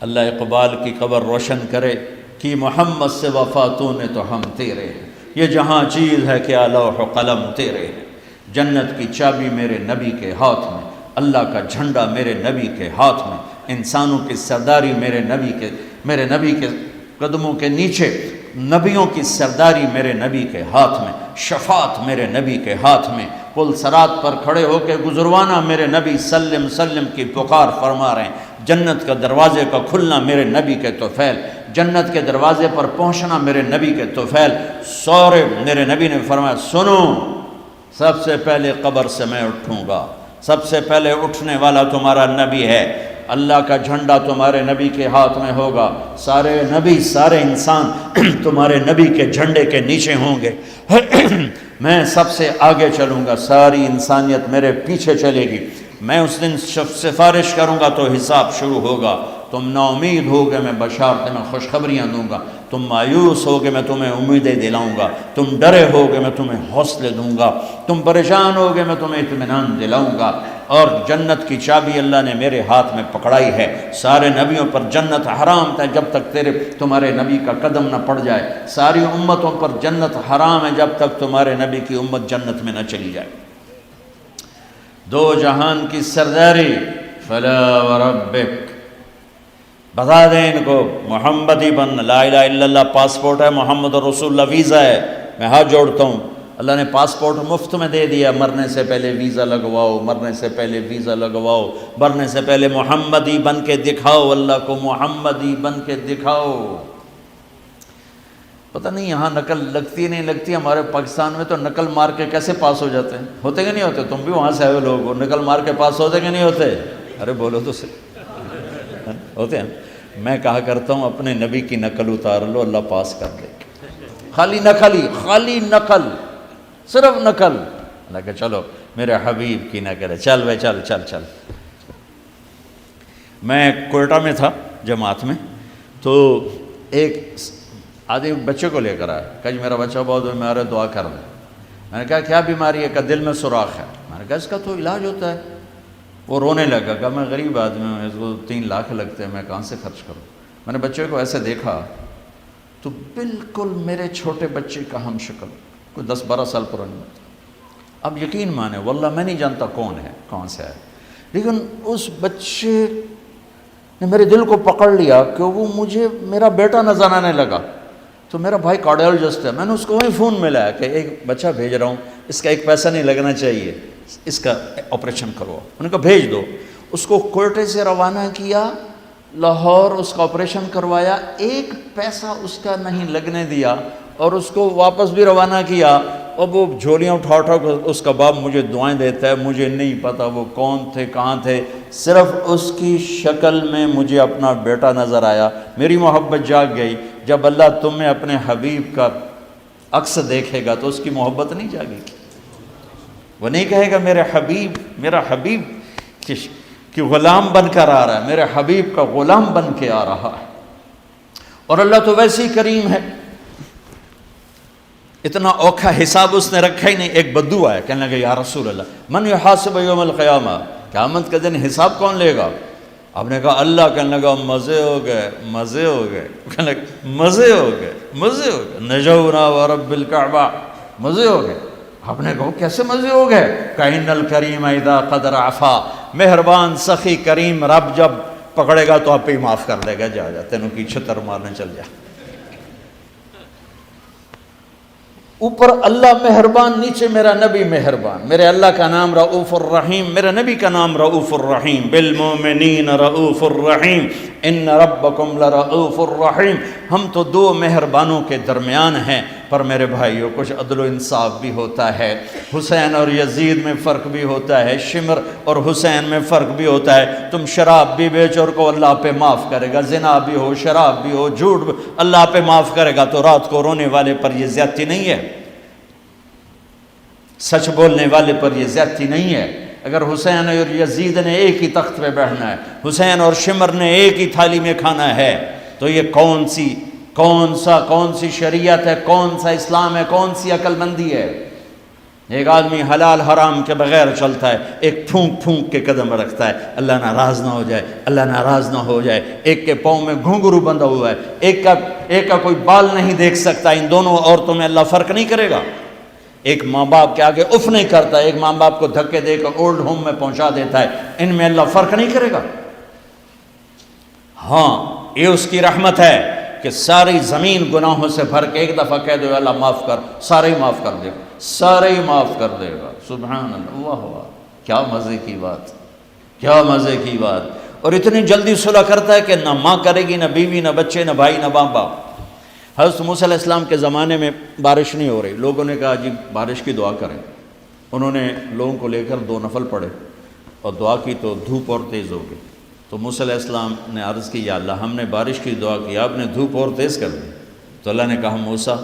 اللہ اقبال کی قبر روشن کرے کہ محمد سے وفاتوں نے تو ہم تیرے ہیں، یہ جہاں چیز ہے کیا لوح و قلم تیرے ہیں، جنت کی چابی میرے نبی کے ہاتھ میں، اللہ کا جھنڈا میرے نبی کے ہاتھ میں، انسانوں کی سرداری میرے نبی کے قدموں کے نیچے، نبیوں کی سرداری میرے نبی کے ہاتھ میں، شفاعت میرے نبی کے ہاتھ میں، پل صراط پر کھڑے ہو کے گزروانا میرے نبی سلم سلم کی پکار فرما رہے ہیں، جنت کا دروازے کا کھلنا میرے نبی کے طفیل، جنت کے دروازے پر پہنچنا میرے نبی کے طفیل، سورے میرے نبی نے فرمایا سنو، سب سے پہلے قبر سے میں اٹھوں گا، سب سے پہلے اٹھنے والا تمہارا نبی ہے، اللہ کا جھنڈا تمہارے نبی کے ہاتھ میں ہوگا، سارے نبی سارے انسان تمہارے نبی کے جھنڈے کے نیچے ہوں گے، میں سب سے آگے چلوں گا، ساری انسانیت میرے پیچھے چلے گی، میں اس دن سفارش کروں گا تو حساب شروع ہوگا، تم نا امید ہوگے میں بشارت میں خوشخبریاں دوں گا، تم مایوس ہوگے میں تمہیں امیدیں دلاؤں گا، تم ڈرے ہوگے میں تمہیں حوصلے دوں گا، تم پریشان ہوگے میں تمہیں اطمینان دلاؤں گا، اور جنت کی چابی اللہ نے میرے ہاتھ میں پکڑائی ہے، سارے نبیوں پر جنت حرام تھا جب تک تمہارے نبی کا قدم نہ پڑ جائے، ساری امتوں پر جنت حرام ہے جب تک تمہارے نبی کی امت جنت میں نہ چلی جائے، دو جہان کی سرداری، فلا وربک، بتا دیں ان کو محمدی بن، لا الہ الا اللہ پاسپورٹ ہے، محمد رسول اللہ ویزا ہے، میں ہاتھ جوڑتا ہوں، اللہ نے پاسپورٹ مفت میں دے دیا، مرنے سے پہلے ویزا لگواؤ، مرنے سے پہلے ویزا لگواؤ، مرنے سے پہلے محمدی بن کے دکھاؤ، اللہ کو محمدی بن کے دکھاؤ۔ پتہ نہیں یہاں نقل لگتی نہیں لگتی، ہمارے پاکستان میں تو نقل مار کے کیسے پاس ہو جاتے ہیں، ہوتے کہ نہیں ہوتے؟ تم بھی وہاں سے آئے لوگ ہو، نقل مار کے پاس ہوتے کہ نہیں ہوتے؟ ارے بولو تو صحیح، ہوتے ہیں۔ میں کہا کرتا ہوں اپنے نبی کی نقل اتار لو، اللہ پاس کر دے، خالی نقل، صرف نقل، اللہ کہ چلو میرے حبیب کی نقل ہے، چل بھائی چل۔ میں کوئٹہ میں تھا جماعت میں، تو ایک آدمی بچے کو لے کر آیا، کہ میرا بچہ بہت بیمار ہے، دعا کر دیں۔ میں نے کہا کیا بیماری ہے؟ کہ دل میں سوراخ ہے۔ میں نے کہا اس کا تو علاج ہوتا ہے۔ وہ رونے لگا، کہ میں غریب آدمی ہوں، اس کو 3 لاکھ لگتے ہیں، میں کہاں سے خرچ کروں؟ میں نے بچے کو ایسے دیکھا تو بالکل میرے چھوٹے بچے کا ہم شکل، کوئی 10-12 سال پرانی۔ اب یقین مانے واللہ میں نہیں جانتا کون سے ہے، لیکن اس بچے نے میرے دل کو پکڑ لیا کہ وہ مجھے میرا بیٹا نظر آنے لگا۔ تو میرا بھائی کارڈیالوجسٹ ہے، میں نے اس کو وہیں فون ملایا کہ ایک بچہ بھیج رہا ہوں، اس کا 1 پیسہ نہیں لگنا چاہیے، اس کا آپریشن کرو۔ انہوں نے کہا بھیج دو۔ اس کو کوئٹے سے روانہ کیا، لاہور اس کا آپریشن کروایا، 1 پیسہ اس کا نہیں لگنے دیا، اور اس کو واپس بھی روانہ کیا۔ اب وہ جھولیاں اٹھا اس کا باپ مجھے دعائیں دیتا ہے، مجھے نہیں پتا وہ کون تھے کہاں تھے، صرف اس کی شکل میں مجھے اپنا بیٹا نظر آیا، میری محبت جاگ گئی۔ جب اللہ تمہیں اپنے حبیب کا عکس دیکھے گا تو اس کی محبت نہیں جاگے گی، وہ نہیں کہے گا میرا حبیب کہ غلام بن کر آ رہا ہے، میرے حبیب کا غلام بن کے آ رہا ہے۔ اور اللہ تو ویسے ہی کریم ہے، اتنا اوکھا حساب اس نے رکھا ہی نہیں۔ ایک بدو آیا، کہنے لگا یا رسول اللہ من یحاسب یوم القیامہ، قیامت کے دن حساب کون لے گا؟ آپ نے کہا اللہ۔ کہنے لگا مزے ہو گئے، کہنے لگا مزے ہو گئے، نجونا ورب الکعبہ، مزے ہو گئے۔ آپ نے کہا کیسے مزے ہو گئے؟ کہ ان الکریم اذا قدر عفا، مہربان سخی کریم رب جب پکڑے گا تو آپ ہی معاف کر دے گا، جا تینوں کی چھتر مارنے چل جا۔ اوپر اللہ مہربان، نیچے میرا نبی مہربان۔ میرے اللہ کا نام رؤوف الرحیم، میرے نبی کا نام رؤوف الرحیم، بالمؤمنین رؤوف الرحیم، ان ربکم لرؤوف الرحیم۔ ہم تو 2 مہربانوں کے درمیان ہیں، پر میرے بھائیوں کچھ عدل و انصاف بھی ہوتا ہے۔ حسین اور یزید میں فرق بھی ہوتا ہے، شمر اور حسین میں فرق بھی ہوتا ہے۔ تم شراب بھی بیچو کو اللہ پہ معاف کرے گا، زنا بھی ہو، شراب بھی ہو، جھوٹ بھی اللہ پہ معاف کرے گا، تو رات کو رونے والے پر یہ زیادتی نہیں ہے، سچ بولنے والے پر یہ زیادتی نہیں ہے۔ اگر حسین اور یزید نے ایک ہی تخت پہ بیٹھنا ہے، حسین اور شمر نے ایک ہی تھالی میں کھانا ہے، تو یہ کون سی شریعت ہے، کون سا اسلام ہے، کون سی عقل مندی ہے؟ ایک آدمی حلال حرام کے بغیر چلتا ہے، ایک پھونک پھونک کے قدم رکھتا ہے اللہ ناراض نہ ہو جائے، اللہ ناراض نہ ہو جائے۔ ایک کے پاؤں میں گھنگرو بندھا ہوا ہے، ایک کا کوئی بال نہیں دیکھ سکتا۔ ان دونوں عورتوں میں اللہ فرق نہیں کرے گا۔ ایک ماں باپ کے آگے اف نہیں کرتا، ایک ماں باپ کو دھکے دے کر اولڈ ہوم میں پہنچا دیتا ہے، ان میں اللہ فرق نہیں کرے گا۔ ہاں یہ اس کی رحمت ہے کہ ساری زمین گناہوں سے بھر کے ایک دفعہ کہہ دو اللہ معاف کر، سارے ہی معاف کر دے گا، سارے ہی معاف کر دے گا۔ سبحان اللہ، واہ واہ، کیا مزے کی بات، کیا مزے کی بات۔ اور اتنی جلدی صلح کرتا ہے کہ نہ ماں کرے گی، نہ بیوی، نہ بچے، نہ بھائی، نہ باپ باپ۔ حضرت موسیٰ علیہ السلام کے زمانے میں بارش نہیں ہو رہی، لوگوں نے کہا جی بارش کی دعا کریں۔ انہوں نے لوگوں کو لے کر 2 نفل پڑھے اور دعا کی تو دھوپ اور تیز ہو گئی۔ تو موسیٰ علیہ السلام نے عرض کی یا اللہ ہم نے بارش کی دعا کی، آپ نے دھوپ اور تیز کر دی۔ تو اللہ نے کہا موسیٰ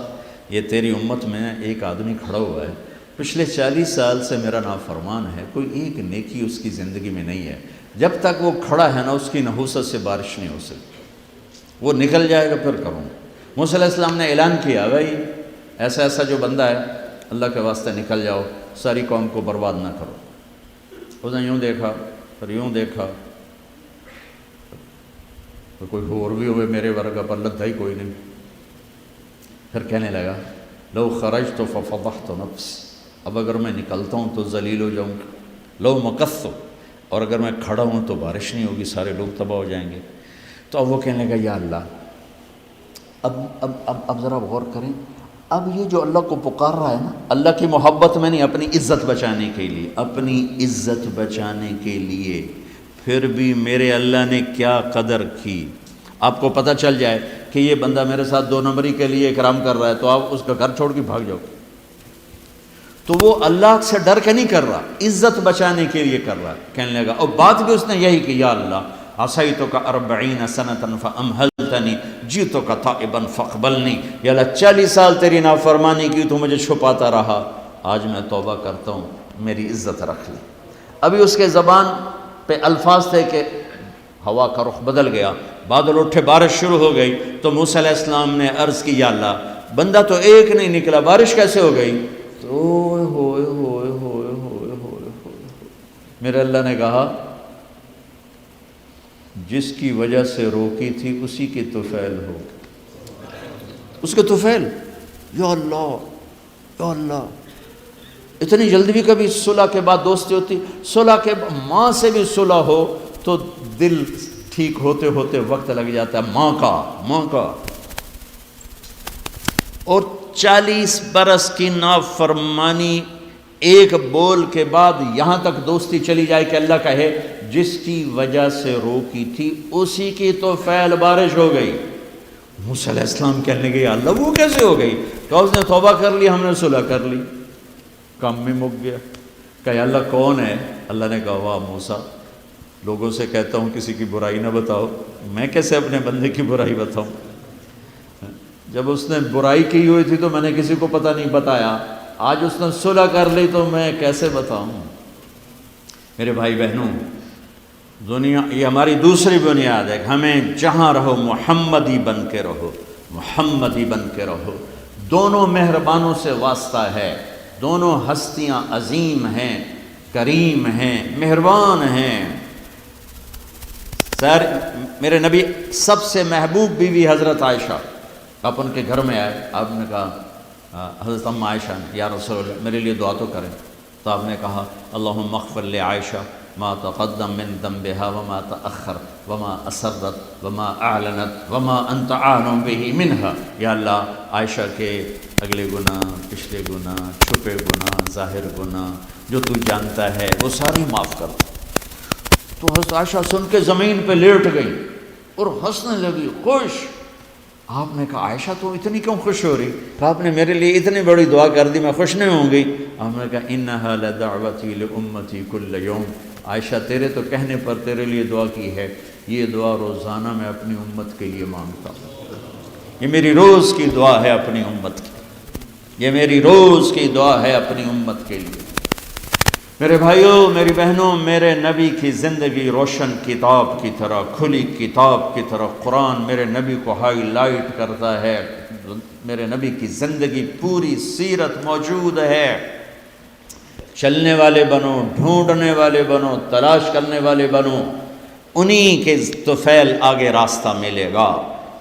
یہ تیری امت میں ایک آدمی کھڑا ہوا ہے، پچھلے 40 سال سے میرا نافرمان ہے، کوئی ایک نیکی اس کی زندگی میں نہیں ہے، جب تک وہ کھڑا ہے نا اس کی نحوست سے بارش نہیں ہو سکتی، وہ نکل جائے گا پھر کروں۔ موسیٰ علیہ السلام نے اعلان کیا بھائی ایسا ایسا جو بندہ ہے اللہ کے واسطے نکل جاؤ، ساری قوم کو برباد نہ کرو۔ اس نے یوں دیکھا پھر یوں دیکھا، تو کوئی اور بھی ہوئے میرے ورگا پر لدھا ہی کوئی نہیں۔ پھر کہنے لگا لو خرجت ففضحت نفسی، اب اگر میں نکلتا ہوں تو ذلیل ہو جاؤں گا، لو مکثت، اور اگر میں کھڑا ہوں تو بارش نہیں ہوگی، سارے لوگ تباہ ہو جائیں گے۔ تو اب وہ کہنے لگا یا اللہ اب ذرا غور کریں، اب یہ جو اللہ کو پکار رہا ہے نا اللہ کی محبت میں نہیں، اپنی عزت بچانے کے لیے، اپنی عزت بچانے کے لیے، پھر بھی میرے اللہ نے کیا قدر کی۔ آپ کو پتہ چل جائے کہ یہ بندہ میرے ساتھ 2 نمبری کے لیے اکرام کر رہا ہے تو آپ اس کا گھر چھوڑ کے بھاگ جاؤ۔ تو وہ اللہ سے ڈر کے نہیں کر رہا، عزت بچانے کے لیے کر رہا ہے۔ کہنے لگا اور بات بھی اس نے یہی کہ یا اللہ عصیتک 40 سنۃ فامہلتنی جئتک تائبا فاقبلنی، یا اللہ 40 سال تیری نافرمانی کی تو مجھے چھپاتا رہا، آج میں توبہ کرتا ہوں، میری عزت رکھ لی۔ ابھی اس کے زبان پہ الفاظ تھے کہ ہوا کا رخ بدل گیا، بادل اٹھے، بارش شروع ہو گئی۔ تو موسیٰ علیہ السلام نے عرض کی یا اللہ بندہ تو ایک نہیں نکلا، بارش کیسے ہو گئی؟ تو ہوئے ہوئے ہوئے ہوئے ہوئے ہوئے ہوئے، میرے اللہ نے کہا جس کی وجہ سے روکی تھی اسی کی طفیل ہو، اس کے طفیل۔ یا اللہ یا اللہ، اتنی جلدی بھی کبھی صلح کے بعد دوستی ہوتی؟ صلح کے ماں سے بھی صلح ہو تو دل ٹھیک ہوتے ہوتے وقت لگ جاتا ہے، ماں کا۔ اور 40 برس کی نافرمانی ایک بول کے بعد یہاں تک دوستی چلی جائے کہ اللہ کہے جس کی وجہ سے روکی تھی اسی کی تو فعل بارش ہو گئی۔ موسیٰ علیہ السلام کہنے لگے یا اللہ وہ کیسے ہو گئی؟ کہ اس نے توبہ کر لی، ہم نے صلح کر لی، کام میں مک گیا۔ کہ یا اللہ کون ہے؟ اللہ نے کہا واہ موسیٰ، لوگوں سے کہتا ہوں کسی کی برائی نہ بتاؤ، میں کیسے اپنے بندے کی برائی بتاؤں؟ جب اس نے برائی کی ہوئی تھی تو میں نے کسی کو پتہ نہیں بتایا، آج اس نے صلح کر لی تو میں کیسے بتاؤں؟ میرے بھائی بہنوں، دنیا یہ ہماری دوسری بنیاد ہے کہ ہمیں جہاں رہو محمدی بن کے رہو، محمدی بن کے رہو۔ دونوں مہربانوں سے واسطہ ہے، دونوں ہستیاں عظیم ہیں، کریم ہیں، مہربان ہیں۔ سر میرے نبی سب سے محبوب بیوی حضرت عائشہ، آپ ان کے گھر میں آئے، آپ نے کہا حضرت ام عائشہ نے یا رسول اللہ میرے لیے دعا تو کریں۔ تو آپ نے کہا اللہم اغفر لعائشہ ما تقدم من ذنبها وما تأخر وما اسرت وما اعلنت وما انت عالم به منها، یا اللہ عائشہ کے اگلے گناہ، پچھلے گناہ، چھپے گناہ، ظاہر گناہ جو تو جانتا ہے وہ ساری معاف کر۔ تو حضرت عائشہ سن کے زمین پہ لیٹ گئی اور ہنسنے لگی، خوش۔ آپ نے کہا عائشہ تو اتنی کیوں خوش ہو رہی؟ کہا آپ نے میرے لیے اتنی بڑی دعا کر دی، میں خوش نہیں ہوں گی؟ آپ نے کہا انہا لدعوتی لامتی کل یوم، عائشہ تیرے تو کہنے پر تیرے لیے دعا کی ہے، یہ دعا روزانہ میں اپنی امت کے لیے مانگتا ہوں، یہ میری روز کی دعا ہے اپنی امت کی، یہ میری روز کی دعا ہے اپنی امت کے لیے۔ میرے بھائیوں، میری بہنوں، میرے نبی کی زندگی روشن کتاب کی طرح، کھلی کتاب کی طرح قرآن میرے نبی کو ہائی لائٹ کرتا ہے۔ میرے نبی کی زندگی پوری سیرت موجود ہے۔ چلنے والے بنو، ڈھونڈنے والے بنو، تلاش کرنے والے بنو، انہی کے طفیل آگے راستہ ملے گا۔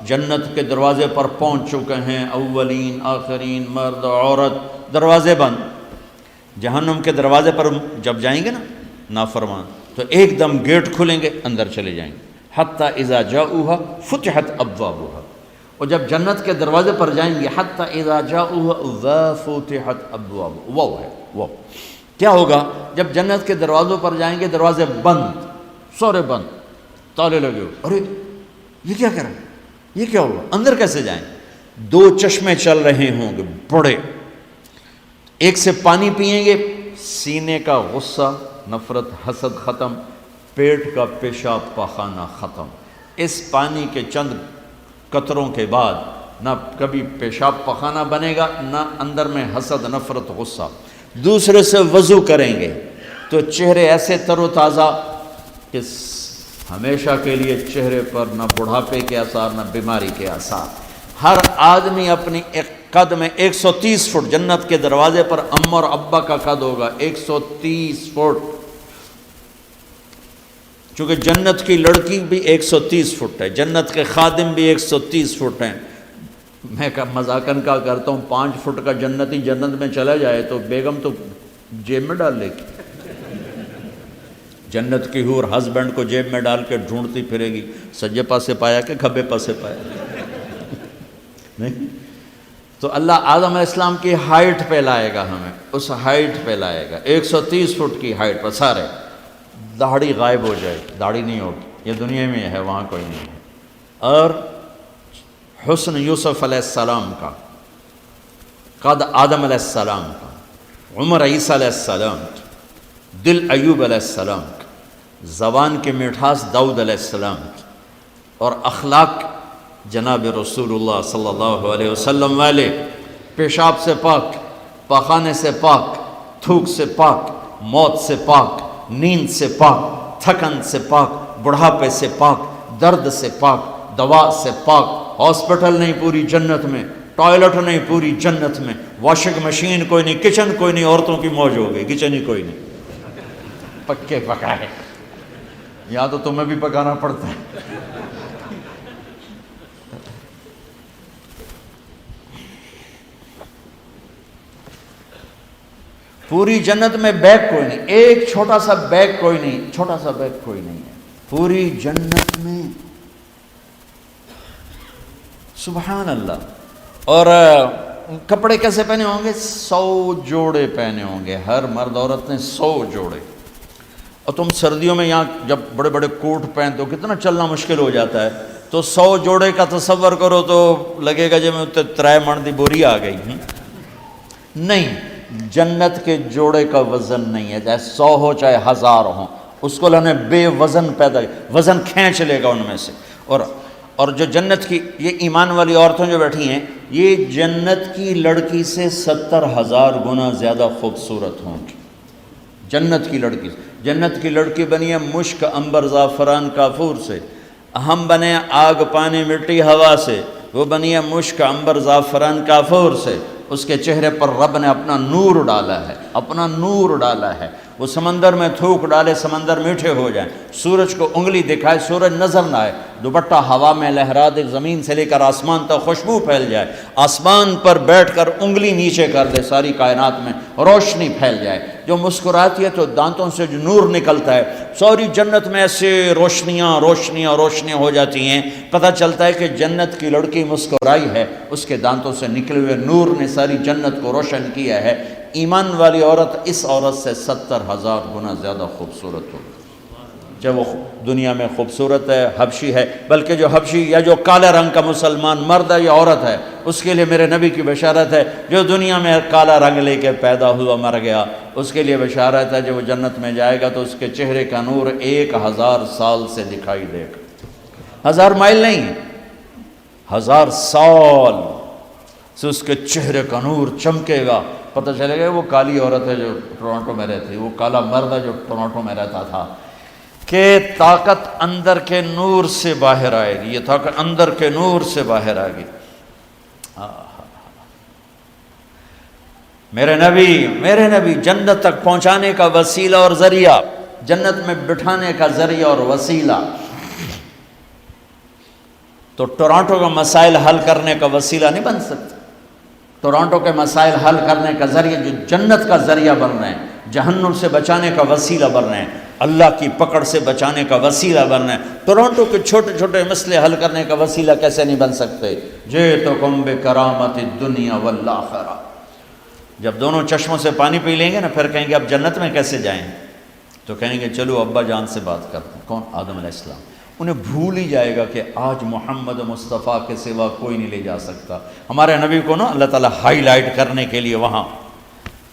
جنت کے دروازے پر پہنچ چکے ہیں، اولین آخرین، مرد عورت، دروازے بند۔ جہنم کے دروازے پر جب جائیں گے نا نافرمان، تو ایک دم گیٹ کھلیں گے، اندر چلے جائیں گے۔ حتی اذا جاؤہا فتحت ابوابہا، اور جب جنت کے دروازے پر جائیں گے، حتی اذا جاؤہا فتحت ابوابہا، وہ ہے وہ کیا ہوگا جب جنت کے دروازوں پر جائیں گے، دروازے بند، سورے بند، تالے لگے ہو، ارے یہ کیا کر رہے ہیں، یہ کیا ہوا، اندر کیسے جائیں؟ دو چشمے چل رہے ہوں گے بڑے، ایک سے پانی پئیں گے، سینے کا غصہ، نفرت، حسد ختم، پیٹ کا پیشاب پاخانہ ختم۔ اس پانی کے چند قطروں کے بعد نہ کبھی پیشاب پاخانہ بنے گا، نہ اندر میں حسد، نفرت، غصہ۔ دوسرے سے وضو کریں گے تو چہرے ایسے تر و تازہ کہ ہمیشہ کے لیے چہرے پر نہ بڑھاپے کے آثار، نہ بیماری کے آثار۔ ہر آدمی اپنی ایک قد میں 130 فٹ، جنت کے دروازے پر اماں اور ابا کا قد ہوگا 130 فٹ، چونکہ جنت کی لڑکی بھی 130 فٹ ہے، جنت کے خادم بھی 130 فٹ ہیں۔ میں مذاقن کا کرتا ہوں 5 فٹ کا جنتی جنت میں چلا جائے تو بیگم تو جیب میں ڈال لے گی، جنت کی حور ہسبینڈ کو جیب میں ڈال کے ڈھونڈتی پھرے گی، سجے پاسے پایا کہ کھبے پاسے پایا نہیں۔ تو اللہ آدم علیہ السلام کی ہائٹ پہ لائے گا ہمیں، اس ہائٹ پہ لائے گا 130 فٹ کی ہائٹ پر، سارے داڑھی غائب ہو جائے، داڑھی نہیں ہوگی، یہ دنیا میں ہے، وہاں کوئی نہیں ہے۔ اور حسن یوسف علیہ السلام کا، قد آدم علیہ السلام کا، عمر عیسیٰ علیہ السلام کا، دل ایوب علیہ السلام کا، زبان کی مٹھاس داؤد علیہ السلام کی، اور اخلاق جناب رسول اللہ صلی اللہ علیہ وسلم والے، پیشاب سے پاک، پاخانے سے پاک، تھوک سے پاک، موت سے پاک، نیند سے پاک، تھکن سے پاک، بڑھاپے سے پاک، درد سے پاک، دوا سے پاک۔ ہاسپٹل نہیں پوری جنت میں، ٹوائلٹ نہیں پوری جنت میں، واشنگ مشین کوئی نہیں، کچن کوئی نہیں، عورتوں کی موج ہو گئی، کچن ہی کوئی نہیں، پکے پکائے، یا تو تمہیں بھی پکانا پڑتا ہے۔ پوری جنت میں بیگ کوئی نہیں، ایک چھوٹا سا بیگ کوئی نہیں، چھوٹا سا بیگ کوئی نہیں ہے پوری جنت میں، سبحان اللہ۔ اور کپڑے کیسے پہنے ہوں گے؟ 100 جوڑے پہنے ہوں گے، ہر مرد عورت نے 100 جوڑے۔ اور تم سردیوں میں یہاں جب بڑے بڑے کوٹ پہنتے ہو کتنا چلنا مشکل ہو جاتا ہے، تو 100 جوڑے کا تصور کرو تو لگے گا جب 3 من دی بوری آ گئی۔ نہیں، جنت کے جوڑے کا وزن نہیں ہے، چاہے 100 ہو چاہے 1000 ہوں، اس کو اللہ نے بے وزن پیدا کیا، وزن کھینچ لے گا ان میں سے۔ اور جو جنت کی یہ ایمان والی عورتیں جو بیٹھی ہیں، یہ جنت کی لڑکی سے 70,000 گنا زیادہ خوبصورت ہوں گی۔ جنت کی لڑکی، جنت کی لڑکی بنی ہے مشک، عنبر، زعفران، کافور سے، ہم بنے آگ، پانی، مٹی، ہوا سے، وہ بنی ہے مشک، عنبر، زعفران، کافور سے۔ اس کے چہرے پر رب نے اپنا نور ڈالا ہے، اپنا نور ڈالا ہے۔ وہ سمندر میں تھوک ڈالے، سمندر میٹھے ہو جائیں، سورج کو انگلی دکھائے، سورج نظر نہ آئے، دوپٹہ ہوا میں لہرا دے، زمین سے لے کر آسمان تک خوشبو پھیل جائے، آسمان پر بیٹھ کر انگلی نیچے کر دے، ساری کائنات میں روشنی پھیل جائے، جو مسکراتی ہے تو دانتوں سے جو نور نکلتا ہے، ساری جنت میں ایسے روشنیاں روشنیاں روشنیاں ہو جاتی ہیں، پتہ چلتا ہے کہ جنت کی لڑکی مسکرائی ہے، اس کے دانتوں سے نکلے ہوئے نور نے ساری جنت کو روشن کیا ہے۔ ایمان والی عورت اس عورت سے 70,000 گنا زیادہ خوبصورت ہوگی، جب وہ دنیا میں خوبصورت ہے، حبشی ہے، بلکہ جو حبشی یا جو کالے رنگ کا مسلمان مرد ہے یا عورت ہے، اس کے لیے میرے نبی کی بشارت ہے، جو دنیا میں کالا رنگ لے کے پیدا ہوا مر گیا، اس کے لیے بشارت ہے، جب وہ جنت میں جائے گا تو اس کے چہرے کا نور 1000 سال سے دکھائی دے گا، 1000 مائل نہیں، 1000 سال سے اس کے چہرے کا نور چمکے گا، پتہ چلے گا وہ کالی عورت ہے جو ٹورانٹو میں رہتی، وہ کالا مرد ہے جو ٹورانٹو میں رہتا تھا، کہ طاقت اندر کے نور سے باہر آئے گی، یہ طاقت اندر کے نور سے باہر آئے گی۔ میرے نبی جنت تک پہنچانے کا وسیلہ اور ذریعہ، جنت میں بٹھانے کا ذریعہ اور وسیلہ۔ تو ٹورانٹو کا مسائل حل کرنے کا وسیلہ نہیں بن سکتا، ٹورانٹو کے مسائل حل کرنے کا ذریعہ جو جنت کا ذریعہ بن رہے ہیں، جہنم سے بچانے کا وسیلہ بن رہے ہیں، اللہ کی پکڑ سے بچانے کا وسیلہ بن رہے ہیں، ٹورانٹو کے چھوٹے چھوٹے مسئلے حل کرنے کا وسیلہ کیسے نہیں بن سکتے؟ جئتکم بکرامت الدنیا والآخرہ۔ جب دونوں چشموں سے پانی پی لیں گے نا، پھر کہیں گے اب جنت میں کیسے جائیں؟ تو کہیں گے چلو ابا جان سے بات کرتے ہیں۔ کون؟ آدم علیہ السلام۔ انہیں بھول ہی جائے گا کہ آج محمد مصطفیٰ کے سوا کوئی نہیں لے جا سکتا۔ ہمارے نبی کو نا اللہ تعالیٰ ہائی لائٹ کرنے کے لیے وہاں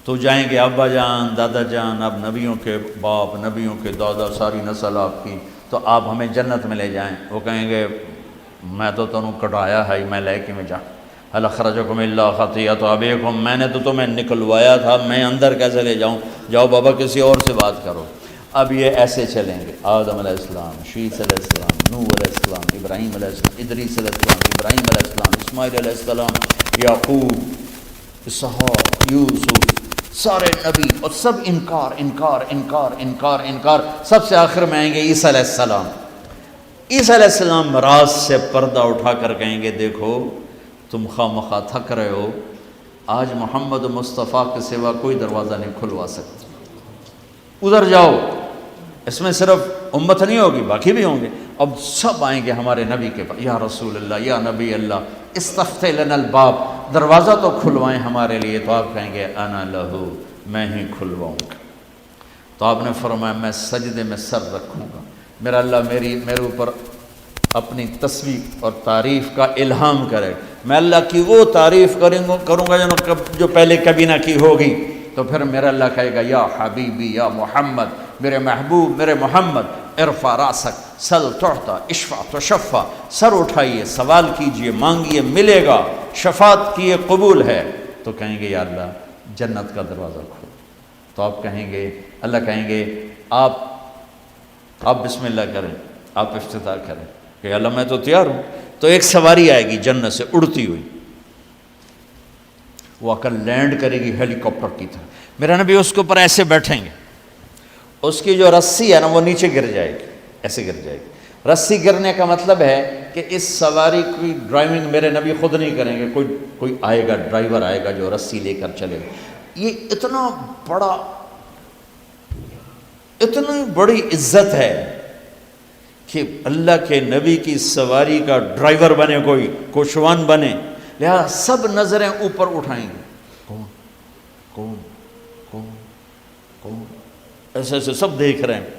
تو جائیں گے، ابا جان، دادا جان، اب نبیوں کے باپ، نبیوں کے دادا، ساری نسل آپ کی، تو آپ ہمیں جنت میں لے جائیں۔ وہ کہیں گے میں تو تنوں کٹایا ہے، میں لے کے میں جا هل اخرجکم الا خطیئۃ ابیکم، میں نے تو تمہیں نکلوایا تھا، میں اندر کیسے لے جاؤں؟ جاؤ بابا کسی اور سے بات کرو۔ اب یہ ایسے چلیں گے، آدم علیہ السلام، شیث علیہ السلام، نوح علیہ السلام، ابراہیم علیہ السلام، ادریس علیہ السلام، ابراہیم علیہ السلام، اسماعیل علیہ السلام، یعقوب، اسحاق، یوسف، سارے نبی، اور سب انکار انکار انکار انکار انکار، سب سے آخر میں آئیں گے عیسیٰ علیہ السلام۔ عیسیٰ علیہ السلام راز سے پردہ اٹھا کر کہیں گے دیکھو تم خواہ مخواہ تھک رہے ہو، آج محمد مصطفیٰ کے سوا کوئی دروازہ نہیں کھلوا سکتا، ادھر جاؤ۔ اس میں صرف امت نہیں ہوگی، باقی بھی ہوں گے۔ اب سب آئیں گے ہمارے نبی کے پاس، یا رسول اللہ، یا نبی اللہ، استفتح لنا الباب، دروازہ تو کھلوائیں ہمارے لیے۔ تو آپ کہیں گے انا لہو، میں ہی کھلواؤں گا۔ تو آپ نے فرمایا میں سجدے میں سر رکھوں گا، میرا اللہ میرے اوپر اپنی تسبیح اور تعریف کا الہام کرے، میں اللہ کی وہ تعریف کروں گا جو پہلے کبھی نہ کی ہوگی۔ تو پھر میرا اللہ کہے گا یا حبیبی یا محمد، میرے محبوب میرے محمد، ارفع راسک سل تعطا اشفع تشفع، سر اٹھائیے سوال کیجئے مانگیے ملے گا، شفاعت کی یہ قبول ہے۔ تو کہیں گے یا اللہ جنت کا دروازہ کھول۔ تو آپ کہیں گے، اللہ کہیں گے آپ بسم اللہ کریں، آپ افتتاح کریں کہ اللہ میں تو تیار ہوں۔ تو ایک سواری آئے گی جنت سے اڑتی ہوئی، وہ آ کر لینڈ کرے گی ہیلی کاپٹر کی طرح، میرا نبی اس کے اوپر ایسے بیٹھیں گے، اس کی جو رسی ہے نا وہ نیچے گر جائے گی، ایسے گر جائے گی۔ رسی گرنے کا مطلب ہے کہ اس سواری کی ڈرائیونگ میرے نبی خود نہیں کریں گے، کوئی آئے گا، ڈرائیور آئے گا جو رسی لے کر چلے گا۔ یہ اتنی بڑی عزت ہے کہ اللہ کے نبی کی سواری کا ڈرائیور بنے، کوئی کوشوان بنے، لہذا سب نظریں اوپر اٹھائیں گے، کون کون کون کون، ایسے ایسے سب دیکھ رہے ہیں،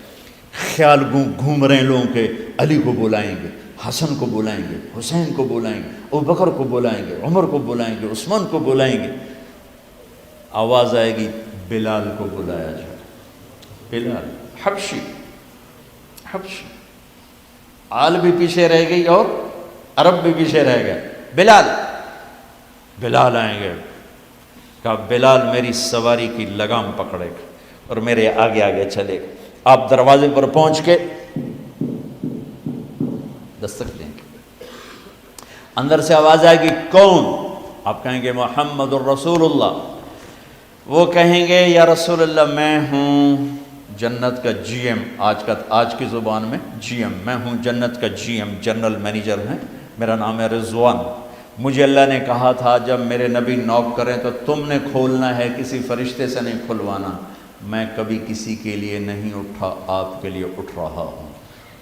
خیال گھوم رہے ہیں لوگوں کے، علی کو بلائیں گے، حسن کو بلائیں گے، حسین کو بلائیں گے، ابوبکر کو بلائیں گے، عمر کو بلائیں گے، عثمان کو بلائیں گے۔ آواز آئے گی بلال کو بلایا جائے، بلال حبشی، آل بھی پیچھے رہ گئی اور عرب بھی پیچھے رہ گئے، بلال آئیں گے، کہا بلال میری سواری کی لگام پکڑے گا اور میرے آگے آگے چلے گا۔ آپ دروازے پر پہنچ کے دستک دیں گے، اندر سے آواز آئے گی کون؟ آپ کہیں گے محمد الرسول اللہ۔ وہ کہیں گے یا رسول اللہ میں ہوں جنت کا جی ایم، آج کی زبان میں جی ایم، میں ہوں جنت کا جی ایم، جنرل مینیجر ہے، میرا نام ہے رضوان۔ مجھے اللہ نے کہا تھا جب میرے نبی نوک کریں تو تم نے کھولنا ہے، کسی فرشتے سے نہیں کھلوانا۔ میں کبھی کسی کے لیے نہیں اٹھا، آپ کے لیے اٹھ رہا ہوں،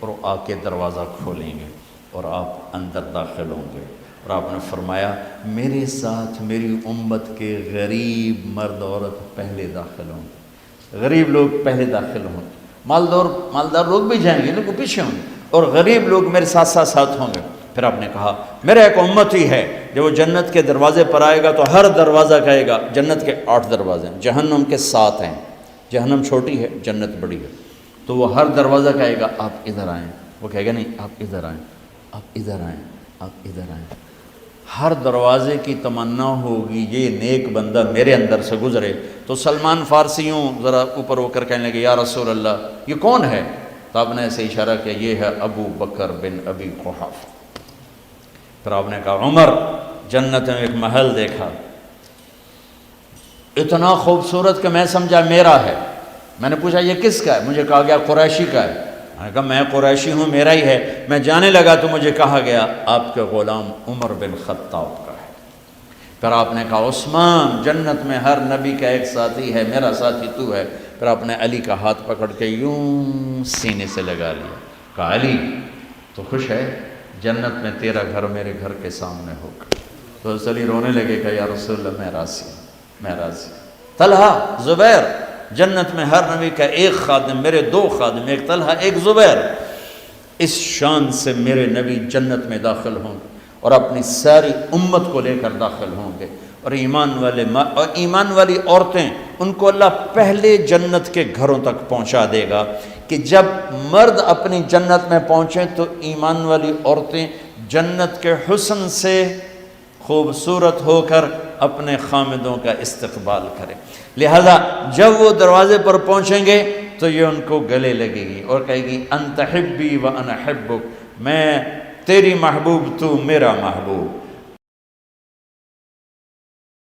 اور آ کے دروازہ کھولیں گے اور آپ اندر داخل ہوں گے۔ اور آپ نے فرمایا میرے ساتھ میری امت کے غریب مرد عورت پہلے داخل ہوں گے، غریب لوگ پہلے داخل ہوں گے، مالدار لوگ بھی جائیں گے لیکن پیچھے ہوں گے، اور غریب لوگ میرے ساتھ ہوں گے۔ پھر آپ نے کہا میرا ایک امت ہی ہے جب وہ جنت کے دروازے پر آئے گا تو ہر دروازہ کہے گا، جنت کے 8 دروازے ہیں، جہنم کے 7 ہیں، جہنم چھوٹی ہے جنت بڑی ہے، تو وہ ہر دروازہ کہے گا آپ ادھر آئیں، وہ کہے گا نہیں آپ ادھر آئیں، آپ ادھر آئیں، آپ ادھر آئیں۔ ہر دروازے کی تمنا ہوگی یہ نیک بندہ میرے اندر سے گزرے۔ تو سلمان فارسیوں ذرا اوپر ہو کر کہنے لگے یا رسول اللہ یہ کون ہے؟ تو آپ نے ایسے اشارہ کیا یہ ہے ابو بکر بن ابی قحافہ۔ پھر آپ نے کہا عمر، جنت میں ایک محل دیکھا، اتنا خوبصورت کہ میں سمجھا میرا ہے۔ میں نے پوچھا یہ کس کا ہے؟ مجھے کہا گیا قریشی کا ہے۔ میں نے کہا میں قریشی ہوں، میرا ہی ہے۔ میں جانے لگا تو مجھے کہا گیا آپ کے غلام عمر بن خطاب کا ہے۔ پھر آپ نے کہا عثمان جنت میں ہر نبی کا ایک ساتھی ہے، میرا ساتھی تو ہے۔ پھر آپ نے علی کا ہاتھ پکڑ کے یوں سینے سے لگا لیا، کہا علی تو خوش ہے؟ جنت میں تیرا گھر میرے گھر کے سامنے ہوگا۔ تو علی رونے لگے کہ یا رسول اللہ میں راضی ہوں، میں راضی ہوں۔ طلحہ، زبیر، جنت میں ہر نبی کا ایک خادم، میرے دو خادم، ایک طلحہ ایک زبیر، اس شان سے میرے نبی جنت میں داخل ہوں گے اور اپنی ساری امت کو لے کر داخل ہوں گے۔ اور ایمان والی عورتیں ان کو اللہ پہلے جنت کے گھروں تک پہنچا دے گا کہ جب مرد اپنی جنت میں پہنچیں تو ایمان والی عورتیں جنت کے حسن سے خوبصورت ہو کر اپنے خامدوں کا استقبال کریں۔ لہذا جب وہ دروازے پر پہنچیں گے تو یہ ان کو گلے لگے گی اور کہے گی انت حبی و انا حبک، میں تیری محبوب تو میرا محبوب۔